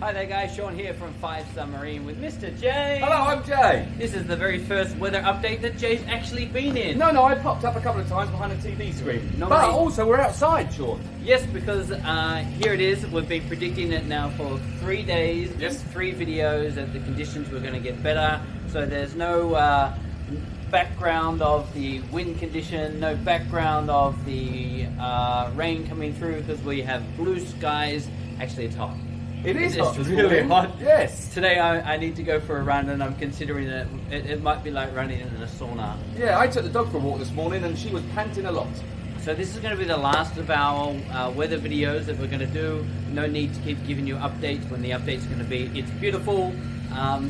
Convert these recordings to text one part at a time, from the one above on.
Hi there guys, Shaun here from 5-Star Marine with Mr. Jay. Hello, I'm Jay. This is the very first weather update that Jay's actually been in. No, I popped up a couple of times behind a TV screen. No, but mate. also we're outside, Shaun. Yes, because here it is. We've been predicting it now for 3 days. Yes. 3 videos that the conditions were going to get better. So there's no background of the wind condition, no background of the rain coming through because we have blue skies. Actually, it's hot. It is It's hot. really hot. Yes. Today I need to go for a run and I'm considering that it might be like running in a sauna. Yeah, I took the dog for a walk this morning and she was panting a lot. So this is going to be the last of our weather videos that we're going to do. No need to keep giving you updates when the update's going to be. It's beautiful.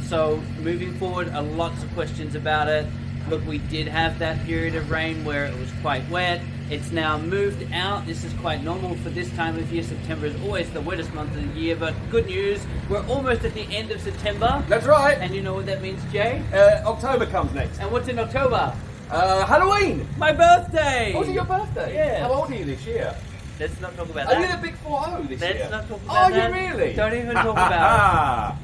So moving forward, lots of questions about it. Look, we did have that period of rain where it was quite wet. It's now moved out. This is quite normal for this time of year. September is always the wettest month of the year, but good news, we're almost at the end of September. That's right. And you know what that means, Jay? October comes next. And what's in October? Halloween. My birthday! Oh, is it your birthday? Yeah. How old are you this year? Let's not talk about Are that. you the big 4-0 this year? Let's not talk about Are that. you really? Don't even talk about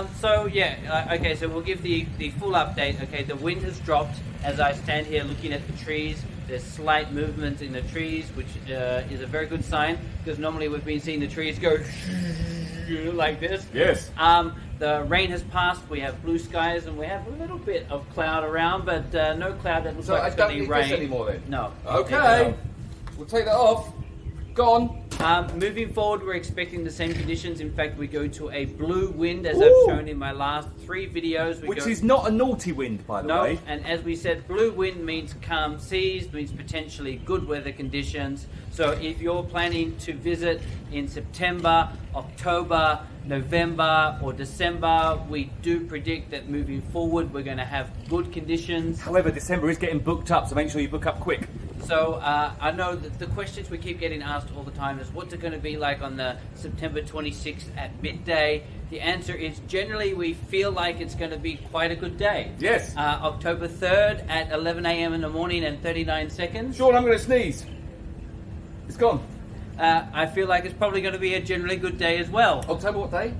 it. So yeah, okay, so we'll give the full update. Okay, the wind has dropped as I stand here looking at the trees. There's slight movement in the trees, which is a very good sign, because normally we've been seeing the trees go like this. Yes. The rain has passed, we have blue skies, and we have a little bit of cloud around, but no cloud that looks So like I it's don't going to need rain. this anymore then? No. Okay. We'll take that off. Gone. Moving forward, we're expecting the same conditions. In fact, we go to a blue wind, as Ooh. I've shown in my last 3 videos. Which is not a naughty wind, by the way. No, and as we said, blue wind means calm seas, means potentially good weather conditions. So if you're planning to visit in September, October, November or December, we do predict that moving forward we're going to have good conditions. However, December is getting booked up, so make sure you book up quick. So I know that the questions we keep getting asked all the time is what's it going to be like on the September 26th at midday? The answer is generally we feel like it's going to be quite a good day. Yes. October 3rd at 11 a.m. in the morning and 39 seconds. Shaun, I'm going to sneeze. It's gone. I feel like it's probably going to be a generally good day as well. October what day?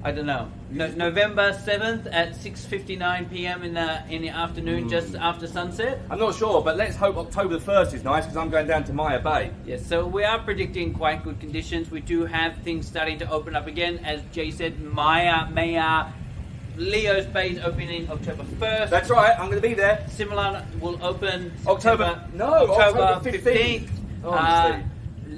I don't know. November 7th at 6:59 p.m. in the afternoon, just after sunset. I'm not sure, but let's hope October the 1st is nice because I'm going down to Maya Bay. Yes, so we are predicting quite good conditions. We do have things starting to open up again. As Jay said, Maya, Leo's Bay is opening October 1st. That's right, I'm going to be there. Similar will open October 15th. Honestly.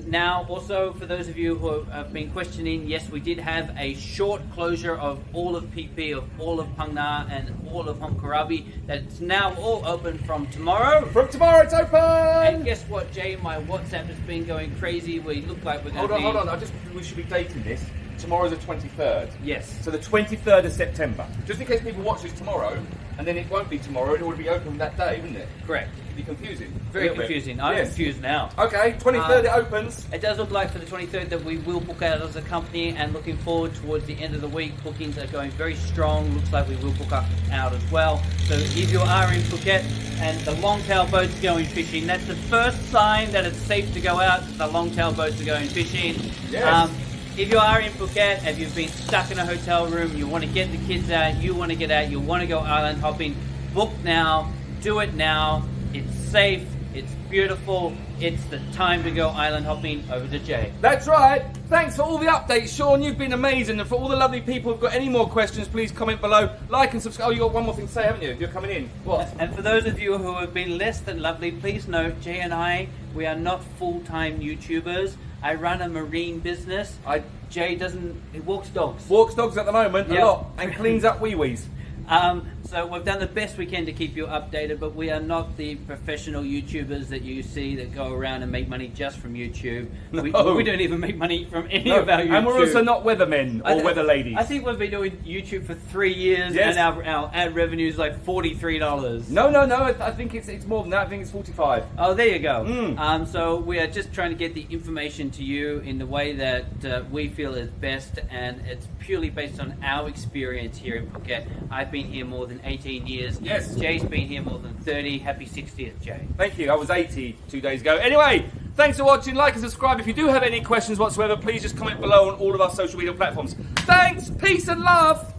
Now, also for those of you who have been questioning, yes, we did have a short closure of all of PP, of all of Phang and all of Hong Karabi. That's now all open from tomorrow. From tomorrow it's open! And guess what, Jay? My WhatsApp has been going crazy. We look like we're going to be... Hold on. We should be dating this. Tomorrow's the 23rd. Yes. So the 23rd of September. Just in case people watch this tomorrow, and then it won't be tomorrow, it will be open that day, wouldn't it? Correct. It'd be confusing. Very confusing. I'm confused now. Okay, 23rd it opens. It does look like for the 23rd that we will book out as a company, and looking forward towards the end of the week, bookings are going very strong. Looks like we will book up out as well. So if you are in Phuket and the long-tail boats are going fishing, that's the first sign that it's safe to go out. The long-tail boats are going fishing. Yes. If you are in Phuket, if you've been stuck in a hotel room, you want to get the kids out, you want to get out, you want to go island hopping, book now, do it now. It's safe, it's beautiful, it's the time to go island hopping. Over to Jay. That's right. Thanks for all the updates, Shaun. You've been amazing. And for all the lovely people who've got any more questions, please comment below, like and subscribe. Oh, you got one more thing to say, haven't you? You're coming in. What? And for those of you who have been less than lovely, please note, Jay and I, we are not full-time YouTubers. I run a marine business. Jay he walks dogs. Walks dogs at the moment, Yep. a lot, and cleans up wee-wees. So we've done the best we can to keep you updated, but we are not the professional YouTubers that you see that go around and make money just from YouTube. No. We don't even make money from any of our YouTube. And we're also not weathermen or weather ladies. I think we've been doing YouTube for 3 years, Yes. and our ad revenue is like $43. No. I think it's more than that. I think it's 45. Oh, there you go. Mm. So we are just trying to get the information to you in the way that we feel is best, and it's purely based on our experience here in Phuket. I've been here more than 18 years. Yes. Jay's been here more than 30. Happy 60th, Jay. Thank you. I was 80 2 days ago. Anyway, thanks for watching. Like and subscribe. If you do have any questions whatsoever, please just comment below on all of our social media platforms. Thanks. Peace and love.